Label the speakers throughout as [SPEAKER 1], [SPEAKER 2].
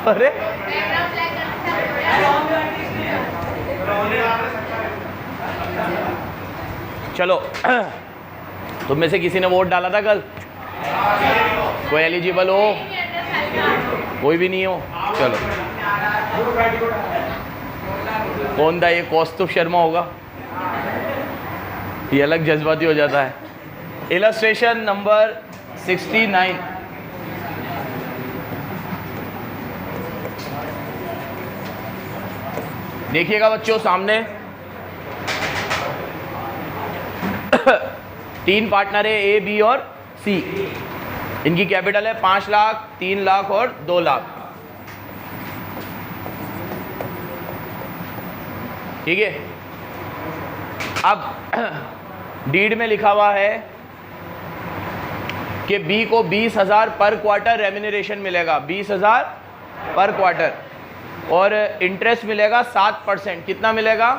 [SPEAKER 1] अरे चलो, तुम में से किसी ने वोट डाला था कल? कोई एलिजिबल हो? कोई भी नहीं हो? चलो, कौन था ये? कौस्तुभ शर्मा होगा। ये अलग जज्बाती हो जाता है। Illustration number 69। देखिएगा बच्चों सामने तीन पार्टनर है, ए, बी और सी। इनकी कैपिटल है 5 लाख, 3 लाख और 2 लाख। ठीक है। अब डीड में लिखा हुआ है कि बी को 20,000 पर क्वार्टर रेम्यूनरेशन मिलेगा, 20,000 पर क्वार्टर, और इंटरेस्ट मिलेगा 7%। कितना मिलेगा?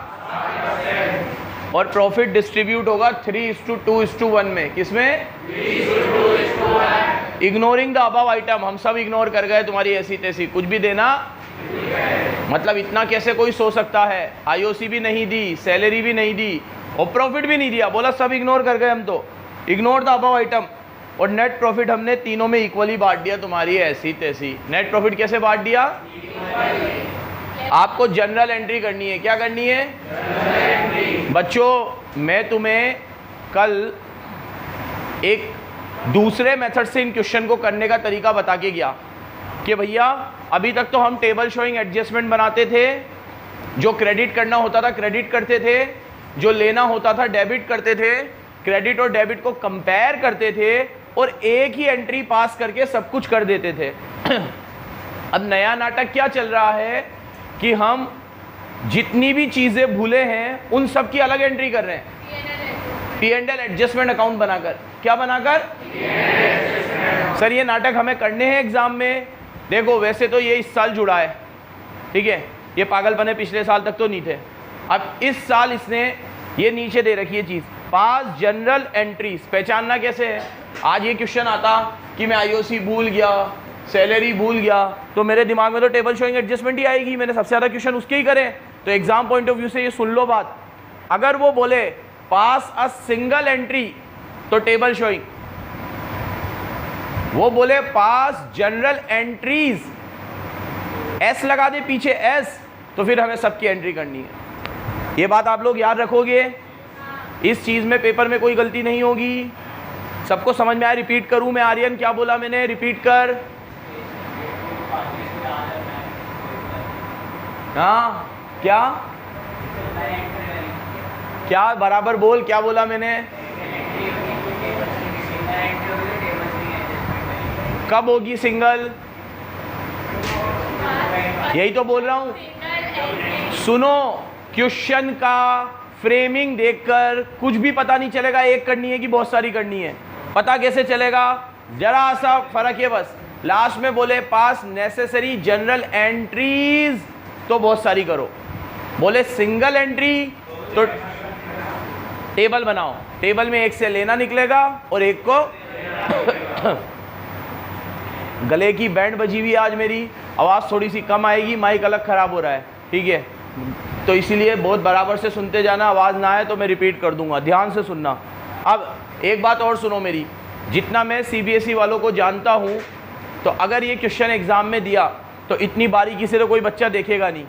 [SPEAKER 1] और प्रॉफिट डिस्ट्रीब्यूट होगा 3:2:1 में। किसमें? Ignoring the above item. हम सब इग्नोर कर गए तुम्हारी ऐसी तैसी, कुछ भी देना मतलब इतना कैसे कोई सो सकता है? आईओसी भी नहीं दी, सैलरी भी नहीं दी और प्रॉफिट भी नहीं दिया। बोला सब इग्नोर कर गए हम तो, इग्नोर द अबव आइटम। और नेट प्रॉफिट हमने तीनों में इक्वली बांट दिया तुम्हारी ऐसी तैसी। नेट प्रॉफिट कैसे बांट दिया? आपको जनरल एंट्री करनी है। क्या करनी है बच्चों? मैं तुम्हें कल एक दूसरे मेथड से इन क्वेश्चन को करने का तरीका बता के गया कि भैया अभी तक तो हम टेबल शोइंग एडजस्टमेंट बनाते थे, जो क्रेडिट करना होता था क्रेडिट करते थे, जो लेना होता था डेबिट करते थे, क्रेडिट और डेबिट को कंपेयर करते थे और एक ही एंट्री पास करके सब कुछ कर देते थे। अब नया नाटक क्या चल रहा है कि हम जितनी भी चीज़ें भूले हैं उन सब की अलग एंट्री कर रहे हैं, P&L एडजस्टमेंट अकाउंट बनाकर। क्या बनाकर? सर ये नाटक हमें करने हैं एग्जाम में। देखो वैसे तो ये इस साल जुड़ा है, ठीक है, ये पागलपने पिछले साल तक तो नहीं थे। अब इस साल इसने ये नीचे दे रखी है चीज़, पास जनरल एंट्रीज। पहचानना कैसे है? आज ये क्वेश्चन आता कि मैं आईओसी भूल गया, सैलरी भूल गया, तो मेरे दिमाग में तो टेबल शोइंग एडजस्टमेंट ही आएगी। मैंने सबसे ज़्यादा क्वेश्चन उसके ही करे। तो एग्जाम पॉइंट ऑफ व्यू से ये सुन लो बात, अगर वो बोले पास अ सिंगल एंट्री तो टेबल शोइंग, वो बोले पास जनरल एंट्रीज, एस लगा दे पीछे एस, तो फिर हमें सबकी एंट्री करनी है। ये बात आप लोग याद रखोगे, इस चीज़ में पेपर में कोई गलती नहीं होगी। सबको समझ में आया? रिपीट करूं मैं? आर्यन क्या बोला मैंने? रिपीट कर। हाँ क्या क्या बराबर बोल, क्या बोला मैंने? कब होगी सिंगल? यही तो बोल रहा हूं। सुनो, क्वेश्चन का फ्रेमिंग देखकर कुछ भी पता नहीं चलेगा एक करनी है कि बहुत सारी करनी है। पता कैसे चलेगा? जरा सा फर्क है बस। लास्ट में बोले पास नेसेसरी जनरल एंट्रीज तो बहुत सारी करो, बोले सिंगल एंट्री तो टेबल बनाओ। टेबल में एक से लेना निकलेगा और एक को गले की बैंड बजी हुई आज मेरी, आवाज़ थोड़ी सी कम आएगी, माइक अलग ख़राब हो रहा है, ठीक है, तो इसीलिए बहुत बराबर से सुनते जाना। आवाज़ ना आए तो मैं रिपीट कर दूंगा, ध्यान से सुनना। अब एक बात और सुनो मेरी, जितना मैं सीबीएसई वालों को जानता हूँ, तो अगर ये क्वेश्चन एग्ज़ाम में दिया तो इतनी बारीकी से तो कोई बच्चा देखेगा नहीं।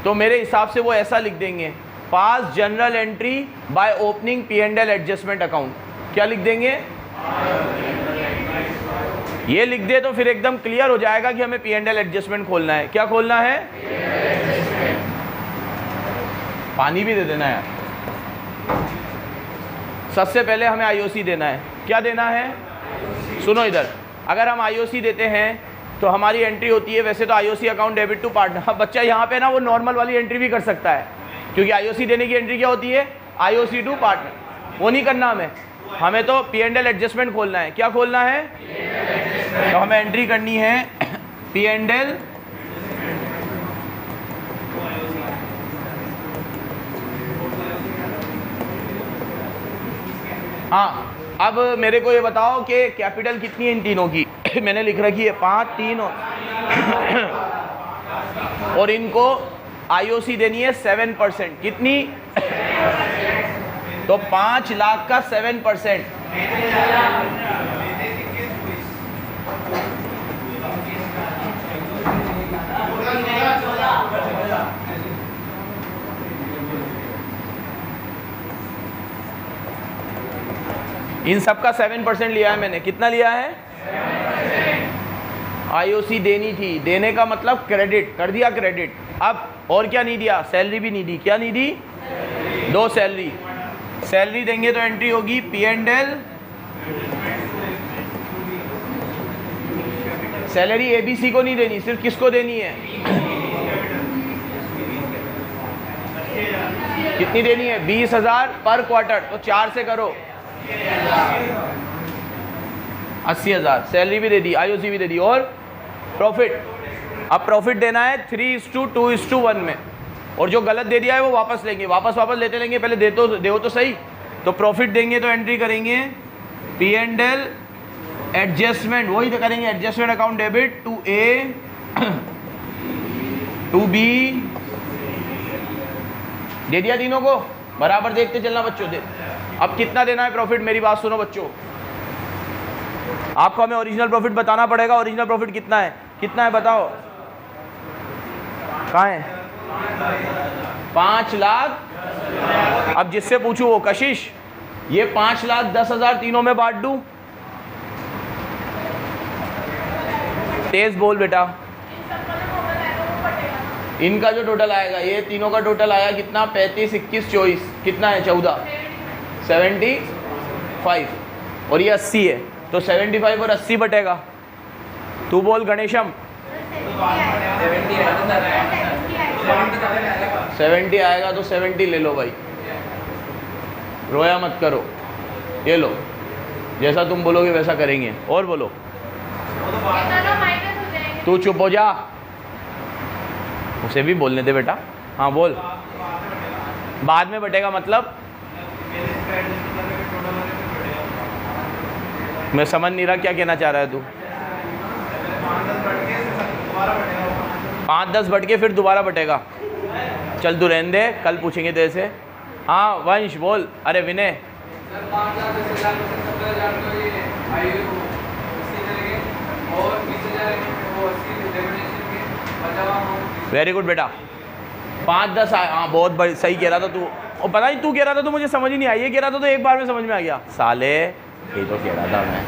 [SPEAKER 1] तो मेरे हिसाब से वो ऐसा लिख देंगे, pass general entry by opening P&L adjustment account. क्या लिख देंगे? ये लिख दे तो फिर एकदम क्लियर हो जाएगा कि हमें P&L एडजस्टमेंट खोलना है। क्या खोलना है? पानी भी दे देना है। सबसे पहले हमें आईओसी देना है। क्या देना है? सुनो इधर, अगर हम आईओसी देते हैं तो हमारी एंट्री होती है, वैसे तो IOC account debit to partner. अब बच्चा यहाँ पे ना वो नॉर्मल वाली एंट्री भी कर सकता है, क्योंकि आईओसी देने की एंट्री क्या होती है? IOC to partner. वो नहीं करना हमें तो P&L एडजस्टमेंट खोलना है। क्या खोलना है? तो हमें एंट्री करनी है P&L हाँ। अब मेरे को ये बताओ कि कैपिटल कितनी है इन तीनों की? मैंने लिख रखी है 5, 3 और और इनको आईओसी देनी है 7%। कितनी? तो 5 लाख का 7%। इन सब का 7% लिया है मैंने। कितना लिया है? आईओसी देनी थी, देने का मतलब क्रेडिट कर दिया, क्रेडिट। अब और क्या नहीं दिया? सैलरी भी नहीं दी। क्या नहीं दी? 2 सैलरी। सैलरी देंगे तो एंट्री होगी P&L। सैलरी ABC को नहीं देनी, सिर्फ किसको देनी है? कितनी देनी है? 20,000 पर क्वार्टर। तो 4 से करो 80,000। सैलरी भी दे दी, आईओसी भी दे दी। और प्रॉफिट, अब प्रॉफिट देना है 3:2:1 में। और जो गलत दे दिया है वो वापस लेंगे, वापस लेते लेंगे। पहले दे तो सही। तो प्रॉफिट देंगे तो एंट्री करेंगे P&L एडजस्टमेंट, वही तो करेंगे, adjustment account debit to A to B। दे दिया तीनों को, बराबर देखते चलना बच्चों। अब कितना देना है प्रॉफिट? मेरी बात सुनो बच्चों, आपको हमें ओरिजिनल प्रॉफिट बताना पड़ेगा। ओरिजिनल प्रॉफिट कितना है? कितना है बताओ? कहाँ है? 5 लाख। अब जिससे पूछूं वो कशिश, ये 5,10,000 तीनों में बांट दूं? तेज बोल बेटा। इनका जो टोटल आएगा, ये तीनों का टोटल आया कितना? 35, 21, 24। कितना है? 14, 75। और ये 80 है, तो 75 और 80 बटेगा। तू बोल गणेशम। 70 आएगा तो 70 ले लो भाई, रोया मत करो। ये लो, जैसा तुम बोलोगे वैसा करेंगे। और बोलो। तू चुप हो जा, उसे भी बोलने दे बेटा। हाँ बोल। बाद में बटेगा मतलब? मैं समझ नहीं रहा क्या कहना चाह रहा है तू। 5-10 बट के फिर दोबारा बटेगा। चल तू रहने दे, कल पूछेंगे तेरे से। हाँ वंश बोल। अरे विनय। वेरी गुड बेटा। 5-10 हाँ बहुत सही कह रहा था तू। और पता नहीं तू कह रहा था तो मुझे समझ ही नहीं आई। ये कह रहा था तो एक बार में समझ में आ गया। साले ये तो कह रहा था मैं।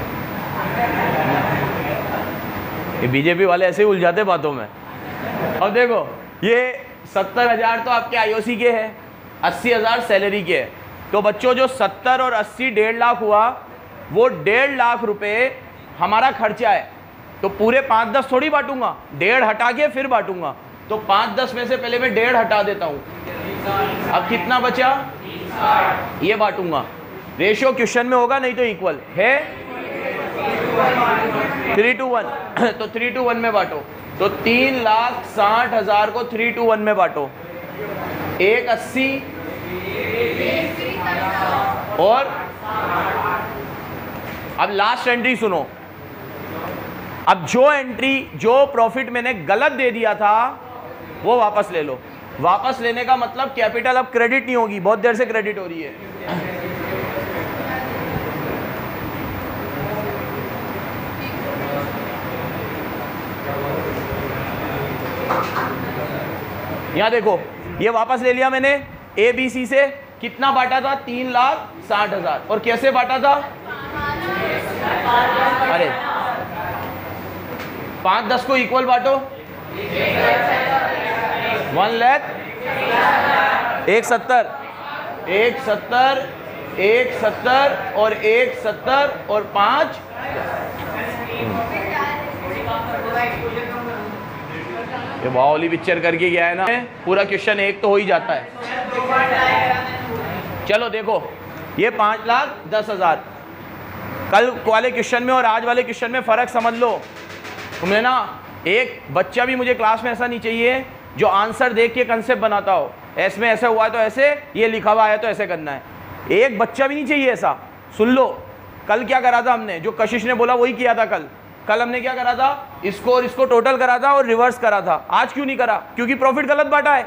[SPEAKER 1] ये बीजेपी वाले ऐसे ही उलझाते बातों में। अब देखो, ये 70,000 तो आपके आईओसी के हैं, 80,000 सैलरी के है। तो बच्चों जो 70 और 80 1.5 लाख हुआ, वो 1.5 लाख रुपए हमारा खर्चा है। तो पूरे 5-10 थोड़ी बांटूंगा, 1.5 हटा के फिर बांटूंगा। तो 5-10 में से पहले मैं 1.5 हटा देता हूँ। अब कितना बचा? ये बांटूंगा। रेशियो क्वेश्चन में होगा, नहीं तो इक्वल है 3:1। तो 3:1 में बांटो। तो 3,60,000 को 3:1 में बांटो। एक 80 और अब लास्ट एंट्री सुनो। अब जो एंट्री, जो प्रॉफिट मैंने गलत दे दिया था वो वापस ले लो। वापस लेने का मतलब कैपिटल अब क्रेडिट नहीं होगी, बहुत देर से क्रेडिट हो रही है। यहां देखो, ये वापस ले लिया मैंने ABC से। कितना बांटा था? 3,60,000। और कैसे बांटा था? अरे 5-10 को इक्वल बांटो। 1 लाख 170, 170, 170 और 170 और 5। ये बाहुबली पिक्चर करके गया है ना, पूरा क्वेश्चन एक तो हो ही जाता है। चलो देखो, ये 5,10,000 कल वाले क्वेश्चन में और आज वाले क्वेश्चन में फ़र्क समझ लो। तुमने ना, एक बच्चा भी मुझे क्लास में ऐसा नहीं चाहिए जो आंसर देख के कंसेप्ट बनाता हो। इसमें ऐसा हुआ है तो ऐसे, ये लिखा हुआ है तो ऐसे करना है। एक बच्चा भी नहीं चाहिए ऐसा। सुन लो, कल क्या करा था हमने, जो कशिश ने बोला वही किया था कल। कल हमने क्या करा था, इसको और इसको टोटल करा था और रिवर्स करा था। आज क्यों नहीं करा? क्योंकि प्रॉफिट गलत बांटा है।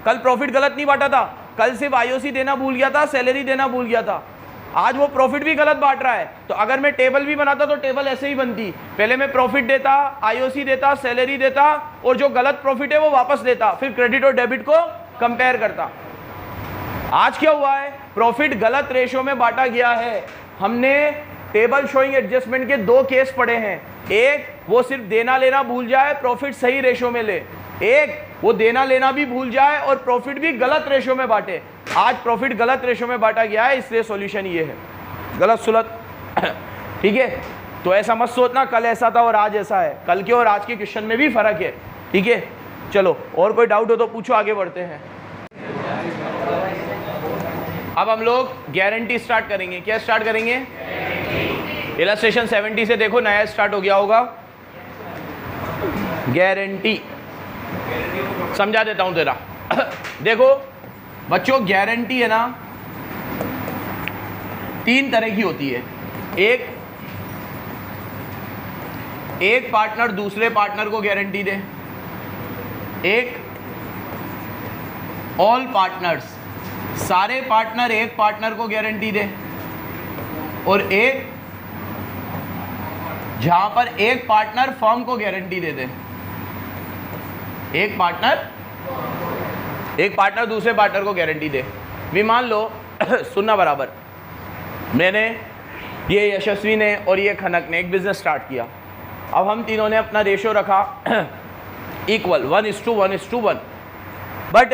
[SPEAKER 1] कल प्रॉफिट गलत नहीं बांटा था, कल सिर्फ आईओसी देना भूल गया था, सैलरी देना भूल गया था। आज वो प्रॉफिट भी गलत बांट रहा है। तो अगर मैं टेबल भी बनाता तो टेबल ऐसे ही बनती, पहले मैं प्रॉफिट देता, आईओसी देता, सैलरी देता और जो गलत प्रॉफिट है वो वापस देता, फिर क्रेडिट और डेबिट को कंपेयर करता। आज क्या हुआ है, प्रॉफिट गलत रेशो में बांटा गया है। हमने टेबल शोइंग एडजस्टमेंट के 2 केस पढ़े हैं। एक, वो सिर्फ देना लेना भूल जाए, प्रॉफिट सही रेशो में ले। एक, वो देना लेना भी भूल जाए और प्रॉफिट भी गलत रेशो में बांटे। आज प्रॉफिट गलत रेशो में बांटा गया है, इसलिए सॉल्यूशन ये है, गलत सुलत। ठीक है, तो ऐसा मत सोचना कल ऐसा था और आज ऐसा है। कल के और आज के क्वेश्चन में भी फर्क है। ठीक है, चलो और कोई डाउट हो तो पूछो, आगे बढ़ते हैं। अब हम लोग गारंटी स्टार्ट करेंगे। क्या स्टार्ट करेंगे? इलस्ट्रेशन 70 से देखो, नया स्टार्ट हो गया होगा। गारंटी समझा देता हूं तेरा। देखो बच्चों, गारंटी है ना 3 तरह की होती है। एक पार्टनर दूसरे पार्टनर को गारंटी दे, एक ऑल पार्टनर्स, सारे पार्टनर एक पार्टनर को गारंटी दे, और एक जहां पर एक पार्टनर फर्म को गारंटी दे दे। एक पार्टनर दूसरे पार्टनर को गारंटी दे। भी मान लो सुनना बराबर, मैंने, ये यशस्वी ने और ये खनक ने एक बिजनेस स्टार्ट किया। अब हम तीनों ने अपना रेशो रखा इक्वल 1:1:1। बट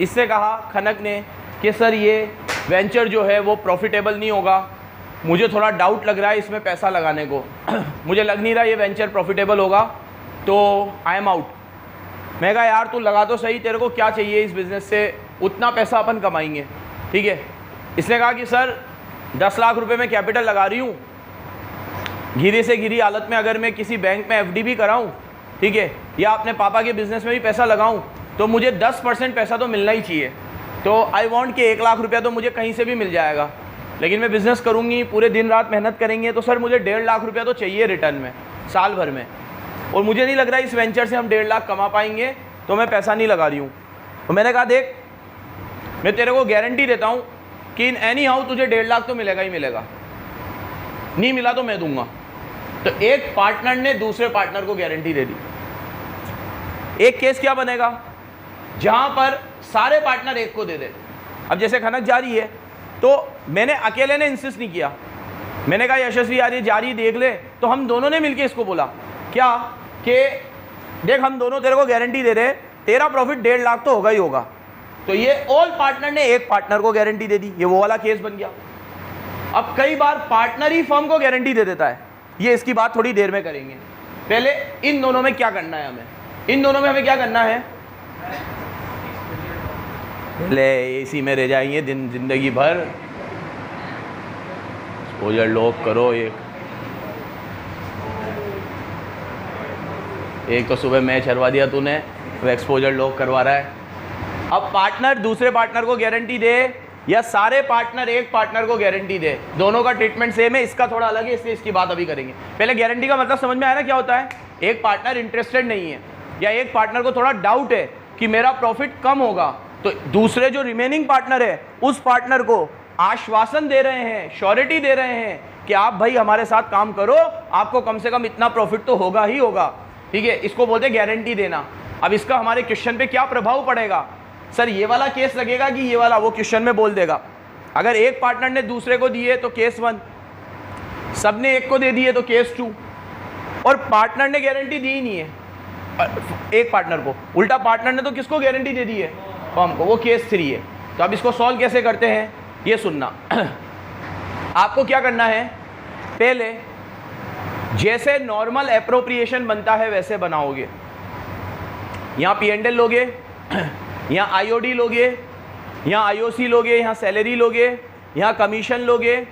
[SPEAKER 1] इससे कहा खनक ने कि सर ये वेंचर जो है वो प्रॉफिटेबल नहीं होगा, मुझे थोड़ा डाउट लग रहा है इसमें पैसा लगाने को। मुझे लग नहीं रहा ये वेंचर प्रॉफिटेबल होगा, तो आई एम आउट। मैं कहा यार तू लगा तो सही, तेरे को क्या चाहिए इस बिज़नेस से, उतना पैसा अपन कमाएंगे। ठीक है, इसने कहा कि सर 10 लाख रुपए मैं कैपिटल लगा रही हूँ, घिरी से घिरी हालत में अगर मैं किसी बैंक में एफडी भी कराऊँ, ठीक है, या अपने पापा के बिज़नेस में भी पैसा लगाऊँ, तो मुझे 10% पैसा तो मिलना ही चाहिए। तो आई वांट कि 1 लाख रुपया तो मुझे कहीं से भी मिल जाएगा, लेकिन मैं बिज़नेस करूँगी, पूरे दिन रात मेहनत करेंगे, तो सर मुझे 1.5 लाख रुपया तो चाहिए रिटर्न में साल भर में, और मुझे नहीं लग रहा इस वेंचर से हम 1.5 लाख कमा पाएंगे, तो मैं पैसा नहीं लगा रही हूँ। तो मैंने कहा देख, मैं तेरे को गारंटी देता हूँ कि इन एनी हाउ तुझे 1.5 लाख तो मिलेगा ही मिलेगा, नहीं मिला तो मैं दूंगा। तो एक पार्टनर ने दूसरे पार्टनर को गारंटी दे दी। एक केस क्या बनेगा, जहां पर सारे पार्टनर एक को दे दे। अब जैसे खनक जारी है, तो मैंने अकेले ने इंसिस्ट नहीं किया, मैंने कहा यशस्वी यार ये जारी देख ले, तो हम दोनों ने मिलकर इसको बोला क्या कि देख हम दोनों तेरे को गारंटी दे रहे, तेरा प्रॉफिट 1.5 लाख तो होगा ही होगा। तो ये ऑल पार्टनर ने एक पार्टनर को गारंटी दे दी, ये वो वाला केस बन गया। अब कई बार पार्टनर ही फर्म को गारंटी दे देता है, ये इसकी बात थोड़ी देर में करेंगे। पहले इन दोनों में क्या करना है, इन दोनों में हमें क्या करना है, ले इसी में रह जाएंगे दिन जिंदगी भर। एक्सपोजर लॉक करो, एक तो सुबह मैच हरवा दिया तूने, वो एक्सपोजर लॉक करवा रहा है। अब पार्टनर दूसरे पार्टनर को गारंटी दे या सारे पार्टनर एक पार्टनर को गारंटी दे, दोनों का ट्रीटमेंट सेम है, इसका थोड़ा अलग है, इसलिए इसकी बात अभी करेंगे। पहले गारंटी का मतलब समझ में आया ना क्या होता है। एक पार्टनर इंटरेस्टेड नहीं है या एक पार्टनर को थोड़ा डाउट है कि मेरा प्रॉफिट कम होगा, तो दूसरे जो रिमेनिंग पार्टनर है उस पार्टनर को आश्वासन दे रहे हैं, श्योरिटी दे रहे हैं कि आप भाई हमारे साथ काम करो, आपको कम से कम इतना प्रॉफिट तो होगा ही होगा। ठीक है, इसको बोलते हैं गारंटी देना। अब इसका हमारे क्वेश्चन पे क्या प्रभाव पड़ेगा, सर ये वाला केस लगेगा कि ये वाला, वो क्वेश्चन में बोल देगा। अगर एक पार्टनर ने दूसरे को दिए तो केस 1, सबने एक को दे दिए तो केस 2, और पार्टनर ने गारंटी दी ही नहीं है एक पार्टनर को, उल्टा पार्टनर ने तो किसको गारंटी दे दी है, फर्म को, वो केस 3 है। तो अब इसको सॉल्व कैसे करते हैं ये सुनना। आपको क्या करना है, पहले जैसे नॉर्मल एप्रोप्रिएशन बनता है वैसे बनाओगे। यहाँ P&L लोगे, यहाँ आईओडी लोगे, यहाँ आईओसी लोगे, यहाँ सैलरी लोगे, यहाँ कमीशन लोगे,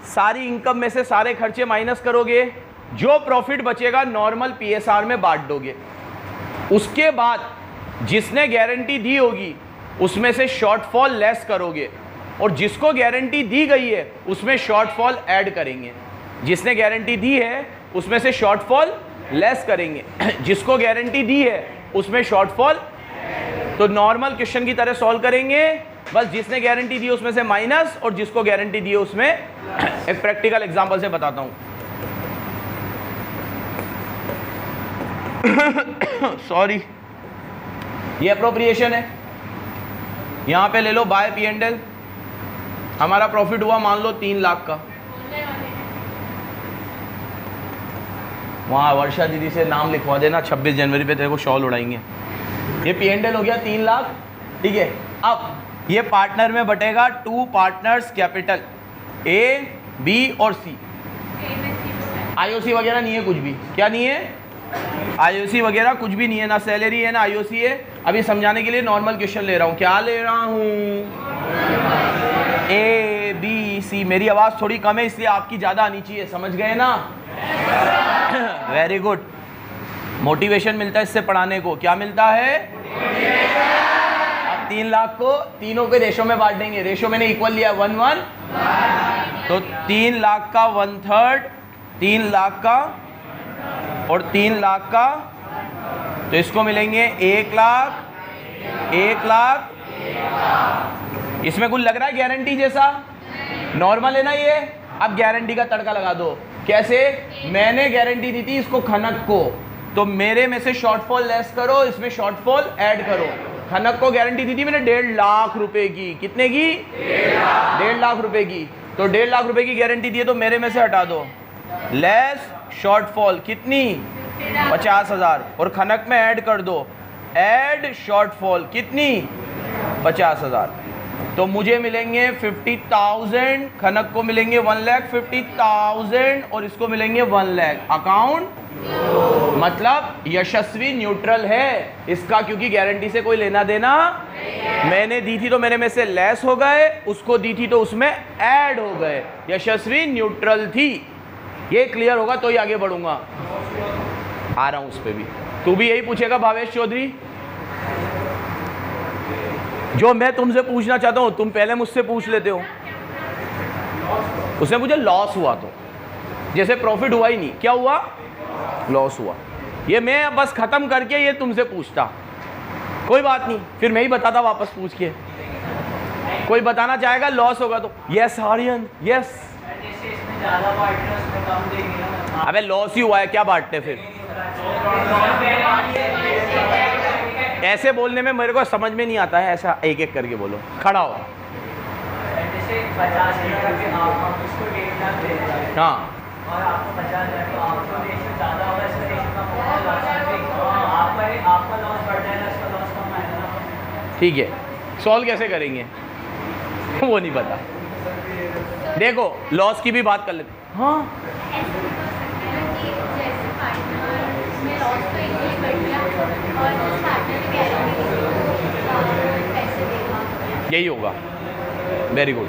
[SPEAKER 1] सारी इनकम में से सारे खर्चे माइनस करोगे, जो प्रॉफिट बचेगा नॉर्मल PSR में बांट दोगे। उसके बाद जिसने गारंटी दी होगी उसमें से शॉर्टफॉल लेस करोगे, और जिसको गारंटी दी गई है उसमें शॉर्टफॉल ऐड करेंगे। जिसने गारंटी दी है उसमें से शॉर्टफॉल लेस करेंगे। जिसको गारंटी दी है उसमें शॉर्टफॉल, तो नॉर्मल क्वेश्चन की तरह सॉल्व करेंगे, बस जिसने गारंटी दी है उसमें से माइनस, और जिसको गारंटी दी है उसमें एक प्रैक्टिकल एग्जांपल से बताता हूं। सॉरी, ये अप्रोप्रिएशन है। यहां पे ले लो बाय पी एंड एल, हमारा प्रॉफिट हुआ मान लो 3 लाख का। वहाँ वर्षा दीदी से नाम लिखवा देना, 26 जनवरी पे तेरे को शॉल उड़ाएंगे। ये पी एंड एल हो गया 3 लाख, ठीक है। अब ये पार्टनर में बटेगा 2 पार्टनर्स कैपिटल ए, बी और सी। आईओसी वगैरह नहीं है कुछ भी, क्या नहीं है? आईओसी वगैरह कुछ भी नहीं है, ना सैलरी है ना आईओसी है। अभी समझाने के लिए नॉर्मल क्वेश्चन ले रहा हूँ। क्या ले रहा हूँ? A B C. मेरी आवाज़ थोड़ी कम है इसलिए आपकी ज़्यादा आनी चाहिए, समझ गए ना? Very good. मोटिवेशन मिलता है इससे पढ़ाने को। क्या मिलता है? अब 3 लाख को तीनों के रेशो में बांट देंगे। रेशो मैंने इक्वल लिया 1-1, तो 3 लाख का 1/3, 3 लाख का और 3 लाख का, तो इसको मिलेंगे 1 लाख, 1 लाख। इसमें कुछ लग रहा है गारंटी जैसा? नॉर्मल है ना ये? अब गारंटी का तड़का लगा दो। कैसे? मैंने गारंटी दी थी इसको खनक को, तो मेरे में से शॉर्टफॉल लेस करो, इसमें शॉर्टफॉल ऐड करो। खनक को गारंटी दी थी मैंने 1.5 लाख रुपए की। कितने की? 1.5 लाख रुपए की। तो 1.5 लाख रुपए की गारंटी दी है, तो मेरे में से हटा दो। लेस शॉर्टफॉल कितनी? 50,000। और खनक में ऐड कर दो, ऐड शॉर्टफॉल कितनी? 50,000। तो मुझे मिलेंगे 50,000, खनक को मिलेंगे 1,50,000 और इसको मिलेंगे 1 लाख। अकाउंट मतलब यशस्वी न्यूट्रल है इसका, क्योंकि गारंटी से कोई लेना देना। मैंने दी थी तो मेरे में से लेस हो गए, उसको दी थी तो उसमें ऐड हो गए। यशस्वी न्यूट्रल थी। ये क्लियर होगा तो ही आगे बढ़ूंगा। आ रहा हूं उस पर भी। तू भी यही पूछेगा भावेश चौधरी? जो मैं तुमसे पूछना चाहता हूं तुम पहले मुझसे पूछ लेते हो। उसने मुझे लॉस हुआ, तो जैसे प्रॉफिट हुआ ही नहीं, क्या हुआ? लॉस हुआ। ये मैं बस खत्म करके ये तुमसे पूछता, कोई बात नहीं, फिर मैं ही बताता वापस पूछ के। कोई बताना चाहेगा लॉस होगा तो? Yes Aryan, yes. अबे लॉस ही हुआ है, क्या बांटते फिर? ऐसे बोलने में मेरे को समझ में नहीं आता है, ऐसा एक एक करके बोलो। खड़ा हो। हाँ, और आपको 50,000 तो आपको रेशियो ज़्यादा होगा, इसका रेशियो कम होगा, आपका लॉस बढ़ जाएगा, इसका लॉस कम आएगा। ठीक है, सॉल्व कैसे करेंगे वो नहीं पता। देखो लॉस की भी बात कर लेते। हाँ, यही होगा। Very good.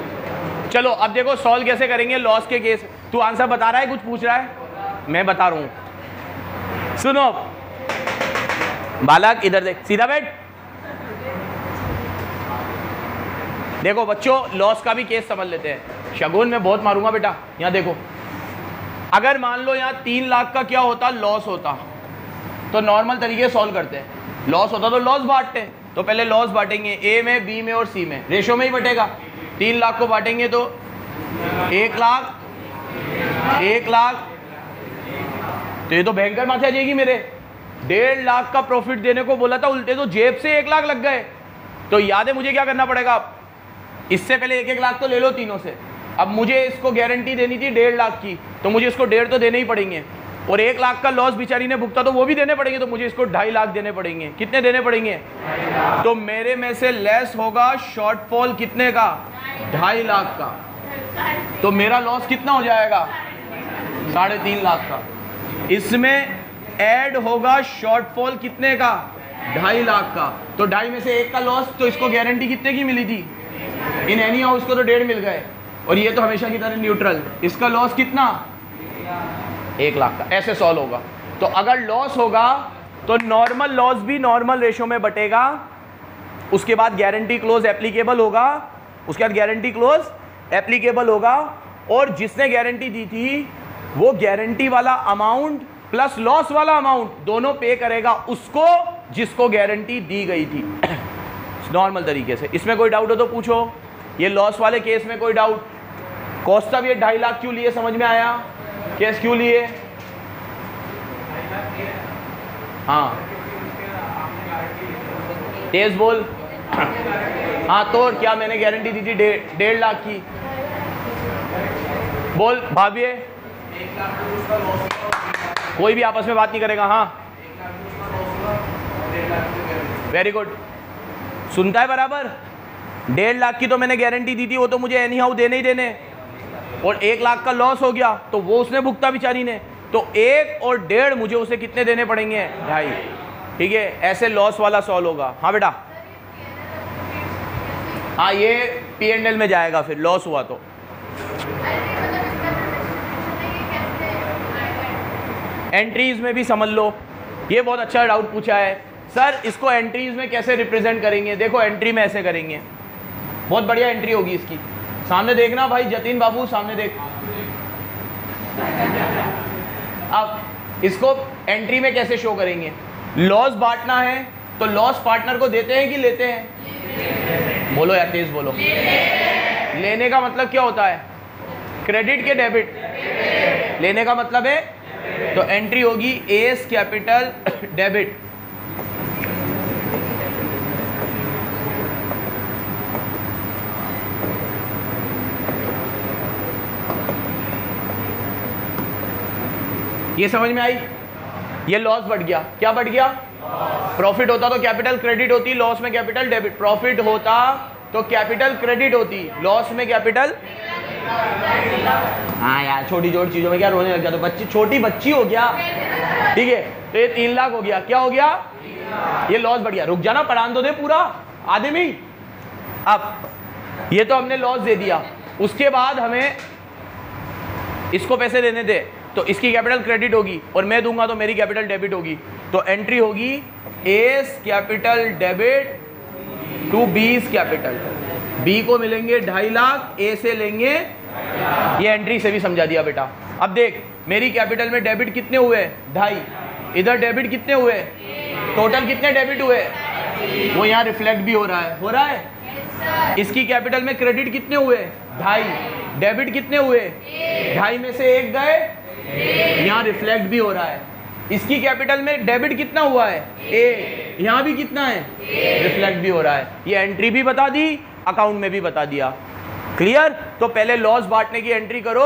[SPEAKER 1] चलो अब देखो सॉल्व कैसे करेंगे लॉस के केस। तू आंसर बता रहा है, कुछ पूछ रहा है? मैं बता रहा हूं। सुनो बालक, इधर देख, सीधा बैठ। देखो बच्चों, लॉस का भी केस समझ लेते हैं। शगुन मैं बहुत मारूंगा बेटा। यहां देखो, अगर मान लो यहां 3 लाख का क्या होता? लॉस होता, तो नॉर्मल तरीके से सॉल्व करते हैं। लॉस होता तो लॉस बांटते हैं, तो पहले लॉस बांटेंगे ए में, बी में और सी में। रेशो में ही बटेगा। 3 लाख को बांटेंगे तो 1 लाख, 1 लाख, तो ये तो भयंकर माथे आ जाएगी मेरे। 1.5 लाख का प्रॉफिट देने को बोला था, उल्टे तो जेब से 1 लाख लग गए। तो याद है मुझे क्या करना पड़ेगा? इससे पहले 1-1 लाख तो ले लो तीनों से। अब मुझे इसको गारंटी देनी थी 1.5 लाख की, तो मुझे इसको 1.5 तो देने ही पड़ेंगे। और 1 लाख का लॉस बेचारी ने भुगता तो वो भी देने पड़ेंगे, तो मुझे इसको 2.5 लाख देने पड़ेंगे। कितने देने पड़ेंगे? तो मेरे में से लेस होगा शॉर्टफॉल कितने का? 2.5 लाख का। तो मेरा लॉस कितना हो जाएगा? 3.5 लाख का। इसमें ऐड होगा शॉर्टफॉल कितने का? 2.5 लाख का। तो 2.5 में से 1 का लॉस, तो इसको गारंटी कितने की मिली थी? इन एनी हाउ इसको तो 1.5 मिल गए, और ये तो हमेशा की तरह न्यूट्रल। इसका लॉस कितना? 1 लाख का। ऐसे सॉल्व होगा। तो अगर लॉस होगा तो नॉर्मल लॉस भी नॉर्मल रेशो में बटेगा। उसके बाद गारंटी क्लोज एप्लीकेबल होगा, उसके बाद गारंटी क्लोज एप्लीकेबल होगा, और जिसने गारंटी दी थी वो गारंटी वाला अमाउंट प्लस लॉस वाला अमाउंट दोनों पे करेगा उसको जिसको गारंटी दी गई थी नॉर्मल तरीके से। इसमें कोई डाउट हो तो पूछो। ये लॉस वाले केस में कोई डाउट? कौस्तभ ये 2.5 लाख क्यों लिए, समझ में आया? केस क्यों लिए? हाँ तेज बोल। हाँ तो क्या मैंने गारंटी दी थी 1.5 लाख की? बोल भाभी। कोई भी आपस में बात नहीं करेगा। हाँ वेरी गुड, सुनता है बराबर। 1.5 लाख की तो मैंने गारंटी दी थी, वो तो मुझे एनी हाउ देने ही देने, और 1 लाख का लॉस हो गया तो वो उसने भुगता बेचारी ने, तो 1 और 1.5 मुझे उसे कितने देने पड़ेंगे? 2.5। ठीक है, ऐसे लॉस वाला सॉल्व होगा। हाँ बेटा, हाँ ये P&L में जाएगा फिर लॉस हुआ तो। एंट्रीज में भी समझ लो, ये बहुत अच्छा डाउट पूछा है सर, इसको एंट्रीज में कैसे रिप्रेजेंट करेंगे? देखो एंट्री में ऐसे करेंगे, बहुत बढ़िया एंट्री होगी इसकी। सामने देखना भाई, जतिन बाबू सामने देख। अब इसको एंट्री में कैसे शो करेंगे? लॉस बांटना है तो लॉस पार्टनर को देते हैं कि लेते हैं? बोलो यार तेज बोलो। लेने का मतलब क्या होता है? क्रेडिट के डेबिट? लेने का मतलब है, तो एंट्री होगी एस कैपिटल डेबिट। ये समझ में आई? ये लॉस बढ़ गया, क्या बढ़ गया? प्रॉफिट होता तो कैपिटल क्रेडिट होती, लॉस में कैपिटल डेबिट। प्रॉफिट होता तो कैपिटल क्रेडिट होती, लॉस में कैपिटल। हाँ यार छोटी छोटी चीजों में क्या रोने लग गया? तो बच्ची छोटी बच्ची हो गया। ठीक है, तो ये 3 लाख हो गया। क्या हो गया? ये लॉस बढ़ गया। रुक जाना, पढ़ान तो दे पूरा आधे में ही। अब ये तो हमने लॉस दे दिया, उसके बाद हमें इसको पैसे देने दे, तो इसकी कैपिटल क्रेडिट होगी और मैं दूंगा तो मेरी कैपिटल डेबिट होगी। तो एंट्री होगी A's capital debit to B's capital. B को मिलेंगे 2.5 लाख, ए से लेंगे। ये एंट्री से भी समझा दिया बेटा। अब देख मेरी कैपिटल में डेबिट कितने हुए? 2.5। इधर डेबिट कितने हुए? टोटल कितने डेबिट हुए? वो यहाँ रिफ्लेक्ट भी हो रहा है, हो रहा है। इसकी कैपिटल में क्रेडिट कितने हुए? 2.5। डेबिट कितने हुए? 2.5 में से 1 गए, यहाँ रिफ्लेक्ट भी हो रहा है। इसकी कैपिटल में डेबिट कितना हुआ है? ए। यहाँ भी कितना है? रिफ्लेक्ट भी हो रहा है। ये एंट्री भी बता दी, अकाउंट में भी बता दिया। क्लियर? तो पहले लॉस बांटने की एंट्री करो,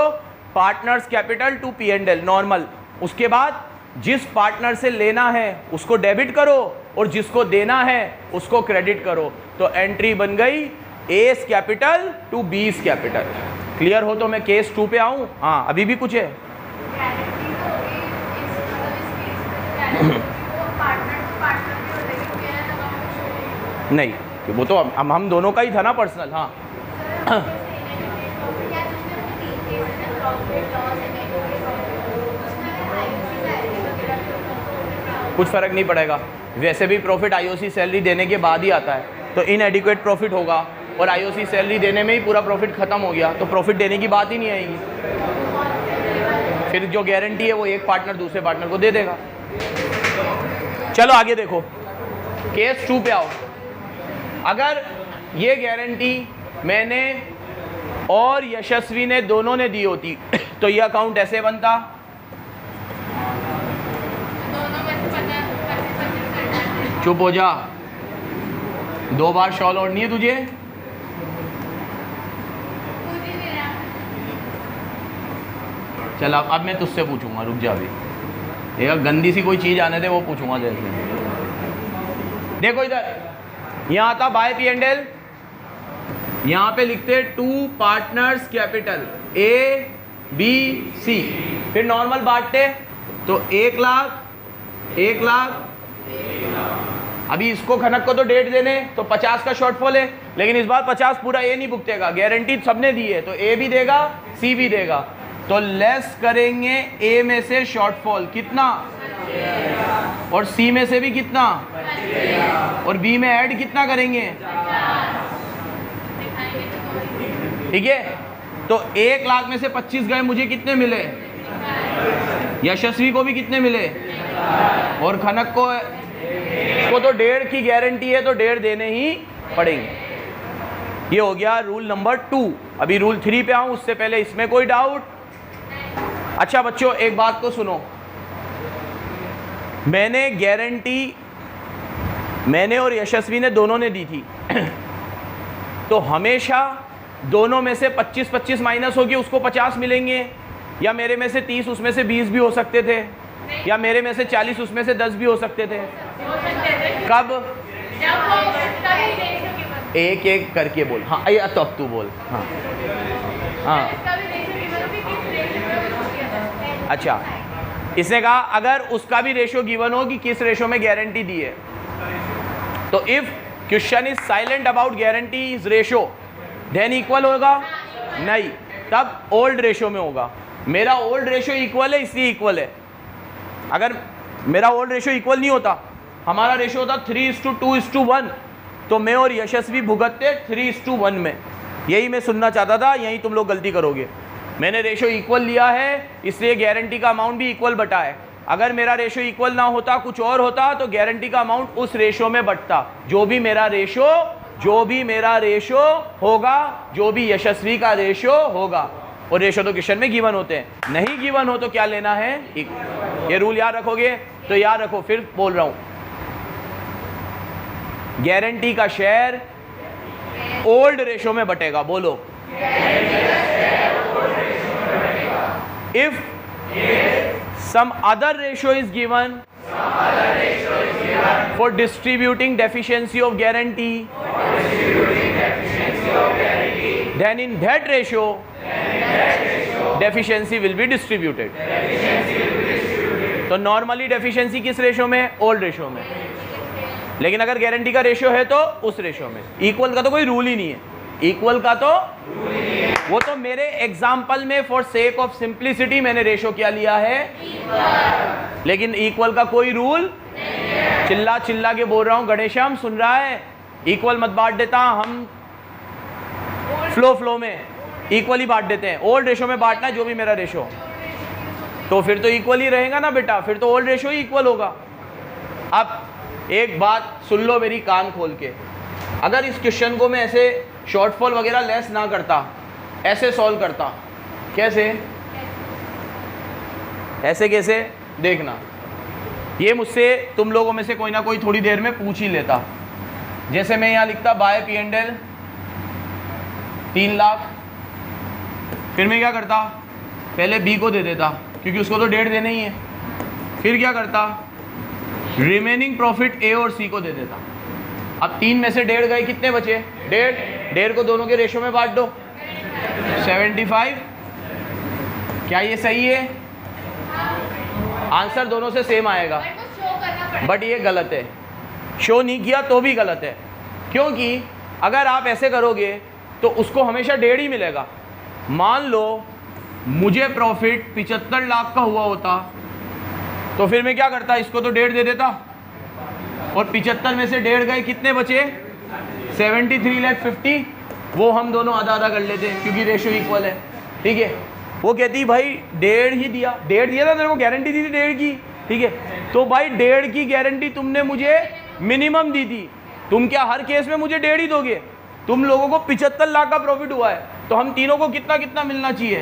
[SPEAKER 1] partners capital to P&L normal. उसके बाद जिस पार्टनर से लेना है उसको डेबिट करो और जिसको देना है उसको क्रेडिट करो। तो एंट्री बन गई A's capital to B's capital. Clear हो तो मैं केस 2 पे आऊँ? हाँ अभी भी कुछ है? नहीं, वो तो हम दोनों का ही था ना पर्सनल। हाँ कुछ फर्क नहीं पड़ेगा, वैसे भी प्रॉफिट आईओसी सैलरी देने के बाद ही आता है, तो इनएडिक्वेट प्रॉफिट होगा और आईओसी सैलरी देने में ही पूरा प्रॉफिट खत्म हो गया, तो प्रॉफिट देने की बात ही नहीं आएगी। फिर जो गारंटी है वो एक पार्टनर दूसरे पार्टनर को दे देगा। चलो आगे देखो, केस 2 पे आओ। अगर ये गारंटी मैंने और यशस्वी ने दोनों ने दी होती तो ये अकाउंट ऐसे बनता। चुप हो जा, 2 बार शॉल ओढ़नी है तुझे। चल अब मैं तुझसे पूछूंगा, रुक जा अभी। एक गंदी सी कोई चीज आने दे, वो पूछूंगा जैसे। देखो इधर, यहाँ आता बाय P&L, यहाँ पे लिखते 2 partners capital A B C, फिर नॉर्मल बांटते तो 1 लाख 1 लाख। अभी इसको खनक को तो डेट देने तो 50 का शॉर्टफॉल है, लेकिन इस बार 50 पूरा ए नहीं भुगतेगा, गारंटी सबने दी है तो ए भी देगा सी भी देगा। तो लेस करेंगे ए में से शॉर्टफॉल कितना और सी में से भी कितना और बी में ऐड कितना करेंगे, ठीक है। तो 1 लाख में से 25 गए, मुझे कितने मिले? यशस्वी को भी कितने मिले, और खनक को तो 1.5 की गारंटी है तो 1.5 देने ही पड़ेंगे। ये हो गया रूल नंबर 2। अभी रूल 3 पे आऊं उससे पहले इसमें कोई डाउट? अच्छा बच्चों एक बात को सुनो, मैंने गारंटी मैंने और यशस्वी ने दोनों ने दी थी तो हमेशा दोनों में से 25-25 माइनस होगी, उसको 50 मिलेंगे, या मेरे में से 30 उसमें से 20 भी हो सकते थे, या मेरे में से 40 उसमें से 10 भी हो सकते थे। कब? एक एक करके बोल। हाँ या तो अब तू बोल। हाँ हाँ अच्छा, इसने कहा अगर उसका भी रेशो गिवन हो कि किस रेशो में गारंटी दी है, तो if question is silent about guarantee is ratio than equal होगा नहीं, तब ओल्ड रेशो में होगा। मेरा ओल्ड रेशो इक्वल है इसलिए इक्वल है। अगर मेरा ओल्ड रेशो इक्वल नहीं होता, हमारा रेशो होता 3:2:1, तो मैं और यशस्वी भुगतते 3:1 में। यही मैं सुनना चाहता था, यही तुम लोग गलती करोगे। मैंने रेशो इक्वल लिया है इसलिए गारंटी का अमाउंट भी इक्वल बटा है। अगर मेरा रेशो इक्वल ना होता, कुछ और होता, तो गारंटी का अमाउंट उस रेशो में बटता। जो भी मेरा रेशो होगा, जो भी यशस्वी का रेशो होगा, और रेशो तो क्वेश्चन में गिवन होते हैं। नहीं गिवन हो तो क्या लेना है? ये रूल याद रखोगे तो याद रखो। फिर बोल रहा हूं, गारंटी का शेयर ओल्ड रेशो में बटेगा। बोलो, if some other ratio is given for distributing deficiency of guarantee, then in that ratio deficiency will be distributed. तो नॉर्मली डेफिशिएंसी किस रेशो में? ओल्ड रेशो में। लेकिन अगर गारंटी का रेशो है तो उस रेशो में। इक्वल का तो कोई रूल ही नहीं है। इक्वल का तो वो तो मेरे एग्जाम्पल में फॉर सेक ऑफ सिंप्लिसिटी मैंने रेशो क्या लिया है, लेकिन इक्वल का कोई रूल चिल्ला चिल्ला के बोल रहा हूं, गणेशम सुन रहा है? इक्वल मत बांट देता, हम फ्लो में इक्वल ही बांट देते हैं। ओल्ड रेशो में बांटना जो भी मेरा रेशो, तो फिर तो इक्वल ही रहेगा ना बेटा, फिर तो ओल्ड रेशो ही इक्वल होगा। अब एक बात सुन लो मेरी कान खोल के, अगर इस क्वेश्चन को मैं ऐसे शॉर्टफॉल वगैरह लेस ना करता, ऐसे सॉल्व करता, कैसे? ऐसे कैसे? देखना, ये मुझसे तुम लोगों में से कोई ना कोई थोड़ी देर में पूछ ही लेता। जैसे मैं यहाँ लिखता बाय P&L 3 लाख, फिर मैं क्या करता? पहले B को दे देता क्योंकि उसको तो 1.5 देना ही है। फिर क्या करता? रिमेनिंग प्रॉफिट A और C को दे देता। अब 3 में से 1.5 गए, कितने बचे? 1.5 को दोनों के रेशो में बांट दो, 75। क्या ये सही है? आंसर दोनों से सेम आएगा, बट ये गलत है। शो नहीं किया तो भी गलत है, क्योंकि अगर आप ऐसे करोगे तो उसको हमेशा 1.5 ही मिलेगा। मान लो मुझे प्रॉफिट 75 लाख का हुआ होता, तो फिर मैं क्या करता? इसको तो 1.5 दे देता, और 75 में से 1.5 गए, कितने बचे? 73,50,000। वो हम दोनों आधा आधा कर लेते हैं क्योंकि रेशो इक्वल है। ठीक है, वो कहती भाई 1.5 ही दिया, 1.5 दिया था तेरे को, गारंटी दी थी 1.5 की। ठीक है, तो भाई 1.5 की गारंटी तुमने मुझे मिनिमम दी थी, तुम क्या हर केस में मुझे 1.5 ही दोगे? तुम लोगों को 75 लाख का प्रॉफिट हुआ है, तो हम तीनों को कितना कितना मिलना चाहिए?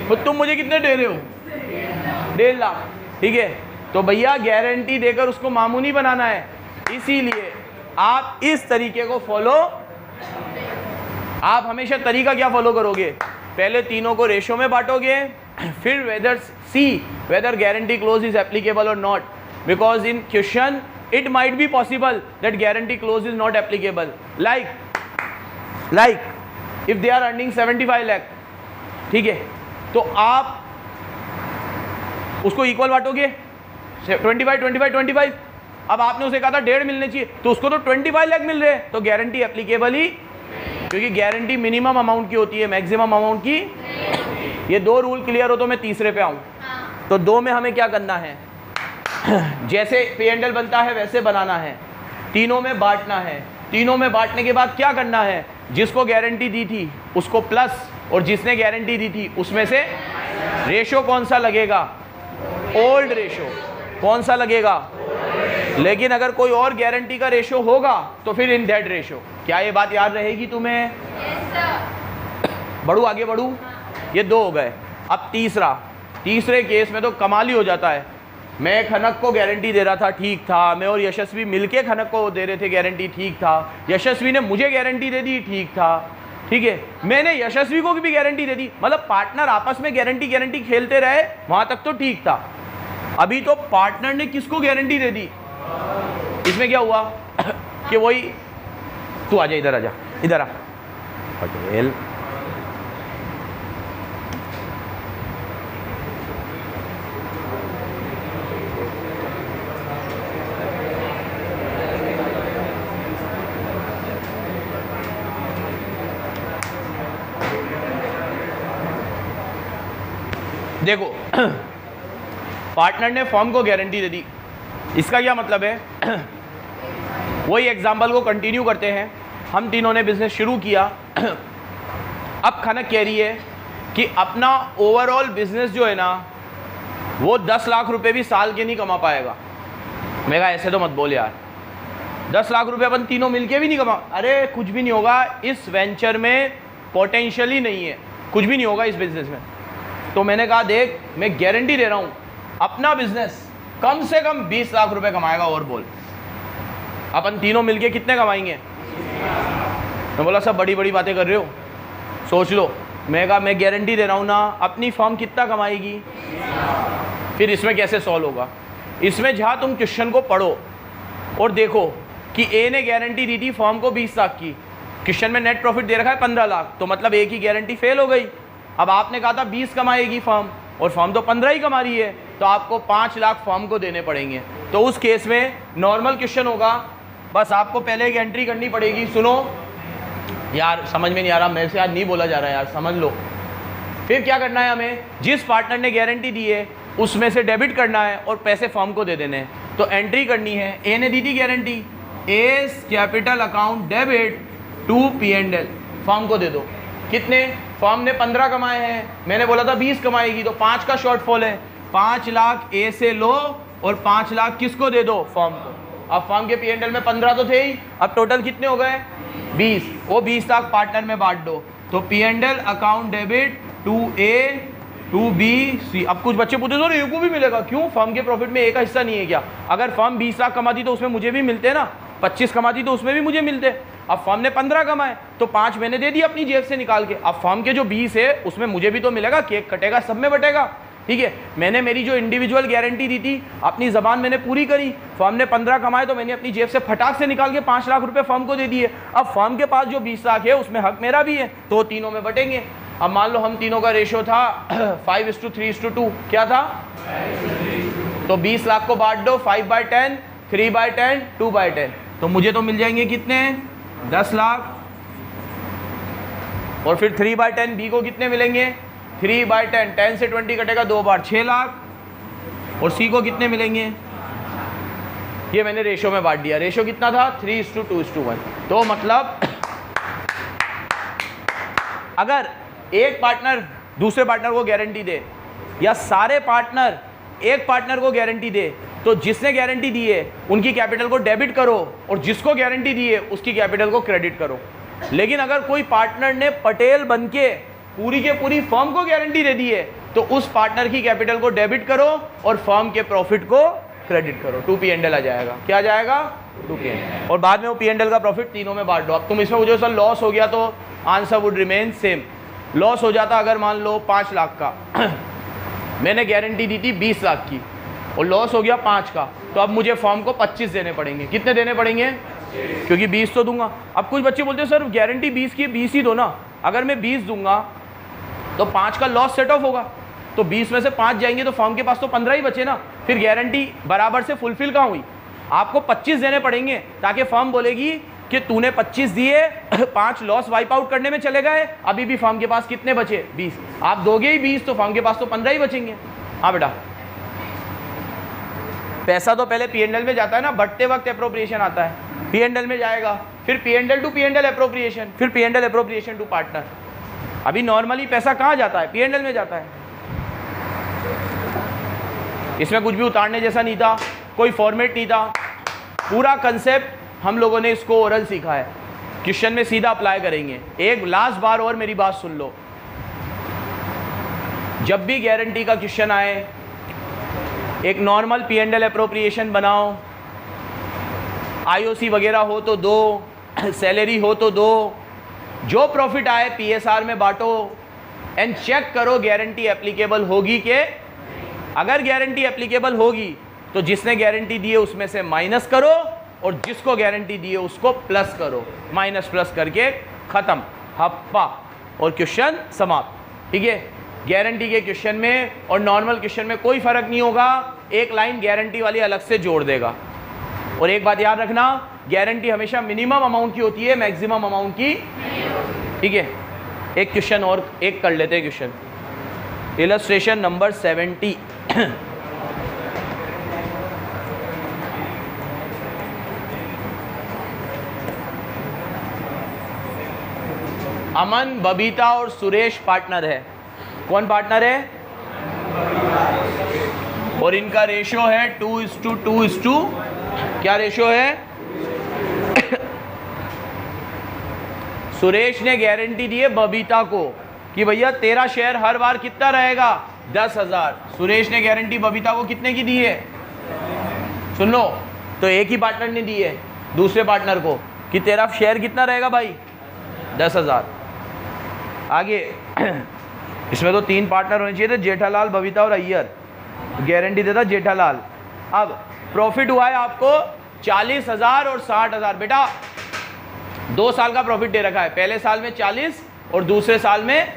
[SPEAKER 1] तो तुम मुझे कितने दे रहे हो? 1.5 लाख। ठीक है, तो भैया गारंटी देकर उसको मामूली बनाना है, इसीलिए आप इस तरीके को फॉलो, आप हमेशा तरीका क्या फॉलो करोगे? पहले तीनों को रेशो में बांटोगे, फिर whether guarantee close is applicable और not, because in question it might be possible that guarantee clause is not applicable, like if they are earning 75 lakh, ठीक है, तो आप उसको इक्वल बांटोगे 25। अब आपने उसे कहा था 1.5 मिलने चाहिए, तो उसको तो 25 लाख मिल रहे हैं, तो गारंटी एप्लीकेबल ही, क्योंकि गारंटी मिनिमम अमाउंट की होती है, मैक्सिमम अमाउंट की। ये 2 रूल क्लियर हो तो मैं तीसरे पे आऊँ। तो 2 में हमें क्या करना है? जैसे P&L बनता है वैसे बनाना है, तीनों में बांटना है। तीनों में बांटने के बाद क्या करना है? जिसको गारंटी दी थी उसको प्लस, और जिसने गारंटी दी थी उसमें से रेशो कौन सा लगेगा? Old ratio. कौन सा लगेगा? लेकिन अगर कोई और गारंटी का रेशो होगा तो फिर इन दैट रेशो। क्या ये बात याद रहेगी तुम्हें? बढ़ू आगे बढ़ू। ये दो हो गए। अब तीसरे केस में तो कमाल ही हो जाता है। मैं खनक को गारंटी दे रहा था, ठीक था। मैं और यशस्वी मिलके खनक को दे रहे थे गारंटी, ठीक था। यशस्वी ने मुझे गारंटी दे दी, ठीक था। ठीक है, मैंने यशस्वी को भी गारंटी दे दी। मतलब पार्टनर आपस में गारंटी खेलते रहे, वहां तक तो ठीक था। अभी तो पार्टनर ने किसको गारंटी दे दी? इसमें क्या हुआ कि वही, तू आजा इधर, आजा इधर आ पटेल। देखो, पार्टनर ने फर्म को गारंटी दे दी। इसका क्या मतलब है? वही एग्जाम्पल को कंटिन्यू करते हैं। हम तीनों ने बिजनेस शुरू किया। अब खनक कह रही है कि अपना ओवरऑल बिजनेस जो है ना, वो 10 लाख रुपए भी साल के नहीं कमा पाएगा। मैं कहा ऐसे तो मत बोल यार, 10 लाख रुपए अपन तीनों मिलके भी नहीं कमा। अरे कुछ भी नहीं होगा इस वेंचर में, पोटेंशियल ही नहीं है, कुछ भी नहीं होगा इस बिजनेस में। तो मैंने कहा देख, मैं गारंटी दे रहा हूँ अपना बिजनेस कम से कम 20 लाख रुपए कमाएगा। और बोल, अपन तीनों मिलके कितने कमाएंगे? मैं बोला सब बड़ी बड़ी बातें कर रहे हो, सोच लो। मैं कहा मैं गारंटी दे रहा हूँ ना, अपनी फर्म कितना कमाएगी। फिर इसमें कैसे सॉल्व होगा? इसमें जहाँ तुम क्वेश्चन को पढ़ो और देखो कि ए ने गारंटी दी थी फर्म को 20 लाख की, क्वेश्चन में नेट प्रॉफिट दे रखा है 15 लाख, तो मतलब ए की गारंटी फेल हो गई। अब आपने कहा था 20 कमाएगी फर्म, और फर्म तो 15 ही कमा रही है, तो आपको 5 लाख फर्म को देने पड़ेंगे। तो उस केस में नॉर्मल क्वेश्चन होगा, बस आपको पहले एक एंट्री करनी पड़ेगी। सुनो यार, समझ में नहीं आ रहा, मेरे से आज नहीं बोला जा रहा है यार, समझ लो। फिर क्या करना है हमें? जिस पार्टनर ने गारंटी दी है उसमें से डेबिट करना है और पैसे फर्म को दे देने हैं। तो एंट्री करनी है, ए ने दी थी guarantee, A's capital account debit to P&L, firm को दे दो। कितने? फर्म ने 15 कमाए हैं, मैंने बोला था 20 कमाएगी, तो 5 का शॉर्टफॉल है। 5 लाख ए से लो और 5 लाख किसको दे दो? फर्म को। अब फर्म के P&L में 15 तो थे ही, अब टोटल कितने हो गए? 20। वो 20 लाख पार्टनर में बांट दो। तो P&L account debit to A to B C. अब कुछ बच्चे पूछते सर ए को भी मिलेगा, क्यों? फर्म के प्रॉफिट में ए का हिस्सा नहीं है क्या? अगर फर्म 20 लाख कमाती तो उसमें मुझे भी मिलते ना, 25 कमाती तो उसमें भी मुझे मिलते। अब फर्म ने 15 कमाए तो 5 मैंने दे दी अपनी जेब से निकाल के। अब फर्म के जो 20 है उसमें मुझे भी तो मिलेगा, केक कटेगा, सब में बटेगा। ठीक है, मैंने मेरी जो इंडिविजुअल गारंटी दी थी अपनी ज़बान मैंने पूरी करी। फर्म ने 15 कमाए तो मैंने अपनी जेब से फटाक से निकाल के 5 लाख रुपए फर्म को दे दिए। अब फर्म के पास जो 20 लाख है उसमें हक मेरा भी है, तो तीनों में बटेंगे। अब मान लो हम तीनों का रेशो था 5:3:2। क्या था? तो 20 लाख को बांट दो 5/10, 3/10, 2/10। तो मुझे तो मिल जाएंगे कितने? 10 लाख। और फिर 3/10 बी को कितने मिलेंगे? 3/10, 10 से 20 कटेगा 2 बार, 6 लाख। और सी को कितने मिलेंगे? ये मैंने रेशो में बांट दिया। रेशो कितना था? 3:2:1। तो मतलब अगर एक पार्टनर दूसरे पार्टनर को गारंटी दे या सारे पार्टनर एक पार्टनर को गारंटी दे, तो जिसने गारंटी दी है उनकी कैपिटल को डेबिट करो और जिसको गारंटी दी है उसकी कैपिटल को क्रेडिट करो। लेकिन अगर कोई पार्टनर ने पटेल बनके पूरी के पूरी फर्म को गारंटी दे दी है तो उस पार्टनर की कैपिटल को डेबिट करो और फर्म के प्रॉफिट को क्रेडिट करो। 2 P&L आ जाएगा। क्या आ जाएगा? 2 P&L। और बाद में वो P&L का प्रॉफिट तीनों में बांट दो। अब तुम इसमें मुझे सर लॉस हो गया तो answer would remain same. Loss हो जाता अगर मान लो 5 लाख का मैंने गारंटी दी थी 20 लाख की और लॉस हो गया 5 का, तो अब मुझे फर्म को 25 देने पड़ेंगे। कितने देने पड़ेंगे? क्योंकि 20 तो दूंगा। अब कुछ बच्चे बोलते हैं सर गारंटी 20 की, 20 ही दो ना। अगर मैं 20 दूंगा तो 5 का लॉस सेट ऑफ होगा, तो 20 में से 5 जाएंगे तो फर्म के पास तो 15 ही बचे ना। फिर गारंटी बराबर से फुलफिल कहाँ हुई? आपको 25 देने पड़ेंगे ताकि फर्म बोलेगी कि तूने 25 दिए, 5 लॉस वाइप आउट करने में चले गए, अभी भी फर्म के पास कितने बचे? 20। आप दोगे ही 20 तो फर्म के पास तो 15 ही बचेंगे। हाँ बेटा, पैसा तो पहले P&L में जाता है ना, बढ़ते वक्त एप्रोप्रिएशन आता है, P&L में जाएगा, फिर P&L टू P&L एप्रोप्रिएशन, फिर P&L एप्रोप्रिएशन टू पार्टनर। अभी नॉर्मली पैसा कहाँ जाता है? P&L में जाता है। इसमें कुछ भी उतारने जैसा नहीं था, कोई फॉर्मेट नहीं था, पूरा कंसेप्ट हम लोगों ने इसको ओरल सीखा है, क्वेश्चन में सीधा अप्लाई करेंगे। एक लास्ट बार और मेरी बात सुन लो, जब भी गारंटी का क्वेश्चन आए एक नॉर्मल P&L अप्रोप्रिएशन बनाओ, IOC वगैरह हो तो दो, सैलरी हो तो दो, जो प्रॉफिट आए PSR में बांटो एंड चेक करो गारंटी एप्लीकेबल होगी कि, अगर गारंटी एप्लीकेबल होगी तो जिसने गारंटी दी है उसमें से माइनस करो और जिसको गारंटी दी है उसको प्लस करो, माइनस प्लस करके ख़त्म, हप्पा और क्वेश्चन समाप्त। ठीक है, गारंटी के क्वेश्चन में और नॉर्मल क्वेश्चन में कोई फ़र्क नहीं होगा, एक लाइन गारंटी वाली अलग से जोड़ देगा। और एक बात याद रखना, गारंटी हमेशा मिनिमम अमाउंट की होती है, मैक्सिमम अमाउंट की। ठीक है, एक क्वेश्चन और एक कर लेते हैं क्वेश्चन, इलस्ट्रेशन नंबर 70। अमन, बबीता और सुरेश पार्टनर है। कौन पार्टनर है? और इनका रेशियो है 2:2:2। क्या रेशियो है? सुरेश ने गारंटी दी है बबीता को कि भैया तेरा शेयर हर बार कितना रहेगा, 10,000। सुरेश ने गारंटी बबीता को कितने की दी है? सुन लो, तो एक ही पार्टनर ने दी है दूसरे पार्टनर को कि तेरा शेयर कितना रहेगा भाई, 10,000। आगे इसमें तो 3 पार्टनर होने चाहिए थे, जेठालाल, बबीता और अय्यर। गारंटी देता जेठालाल। अब प्रॉफिट हुआ है आपको 40,000 और 60,000। बेटा 2 साल का प्रॉफिट दे रखा है, पहले साल में 40 और दूसरे साल में,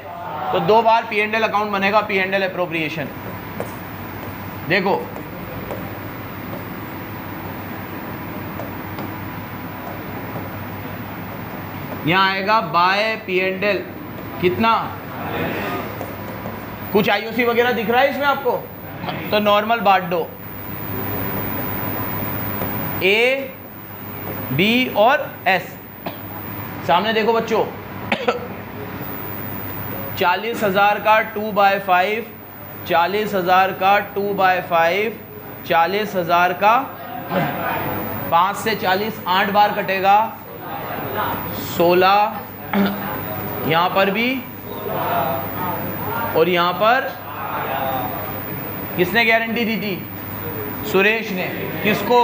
[SPEAKER 1] तो 2 बार P&L अकाउंट बनेगा, P&L अप्रोप्रिएशन। देखो यहाँ आएगा बाय P&L कितना, कुछ IOC वगैरह दिख रहा है इसमें आपको, तो नॉर्मल बांट दो, A, B और S। सामने देखो बच्चों, 40,000 का 2/5, 40,000 का 2/5, 40,000 का 5 से 40 8 बार कटेगा, 16, यहाँ पर भी, और यहाँ पर किसने गारंटी दी थी? सुरेश ने। किसको?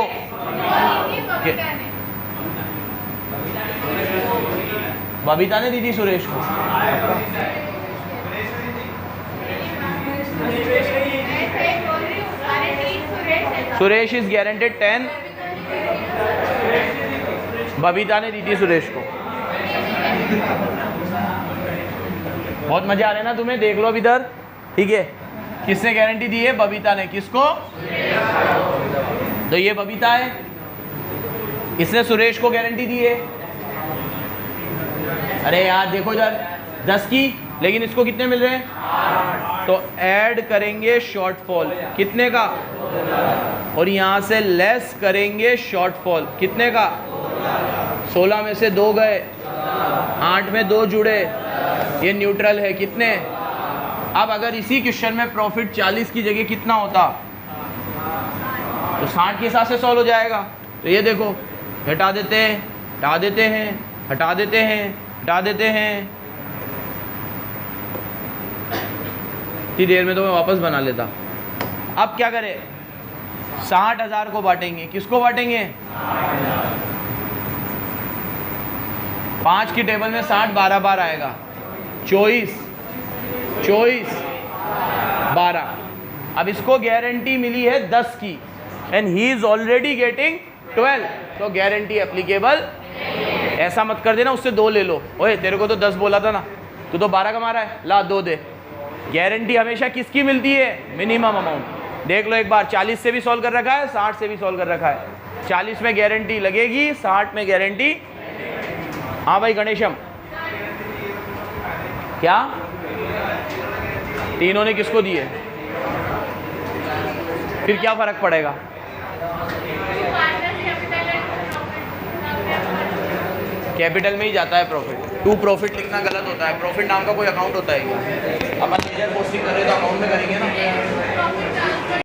[SPEAKER 1] बबीता ने दी थी सुरेश को। सुरेश इज गारंटेड 10, बबीता ने दी थी सुरेश को। बहुत मजा आ रहा है ना तुम्हें, देख लो अब इधर। ठीक है, किसने गारंटी दी है? बबीता ने। किसको? तो ये बबीता है, इसने सुरेश को गारंटी दी है। अरे यार देखो इधर 10 की, लेकिन इसको कितने मिल रहे हैं? तो ऐड करेंगे शॉर्टफॉल कितने का, और यहाँ से लेस करेंगे शॉर्टफॉल कितने का, 16 में से 2 गए, 8 में 2 जुड़े, ये न्यूट्रल है कितने। अब अगर इसी क्वेश्चन में प्रॉफिट 40 की जगह कितना होता, तो 60 के हिसाब से सॉल्व हो जाएगा। तो ये देखो, हटा देते हैं, हटा देते हैं, हटा देते हैं, हटा देते हैं। इतनी देर में तो मैं वापस बना लेता। अब क्या करें? 60,000 को बांटेंगे। किसको बांटेंगे? 5 की टेबल में 60 12 बार आएगा, 24 24 12। अब इसको गारंटी मिली है 10 की and he is already getting 12, तो गारंटी एप्लीकेबल। ऐसा मत कर देना उससे 2 ले लो। ओए तेरे को तो 10 बोला था ना, तू तो 12 कमा रहा है, ला 2 दे। गारंटी हमेशा किसकी मिलती है? Minimum amount. देख लो एक बार, 40 से भी सॉल्व कर रखा है, 60 से भी सॉल्व कर रखा है। 40 में गारंटी लगेगी, 60 में गारंटी। हाँ भाई गणेशम, क्या तीनों ने किसको दिए? फिर क्या फर्क पड़ेगा? कैपिटल में ही जाता है प्रॉफिट। टू प्रॉफिट लिखना गलत होता है, प्रॉफिट नाम का कोई अकाउंट होता है क्या? अपन मेजर पोस्टिंग कर रहे तो अकाउंट में करेंगे ना।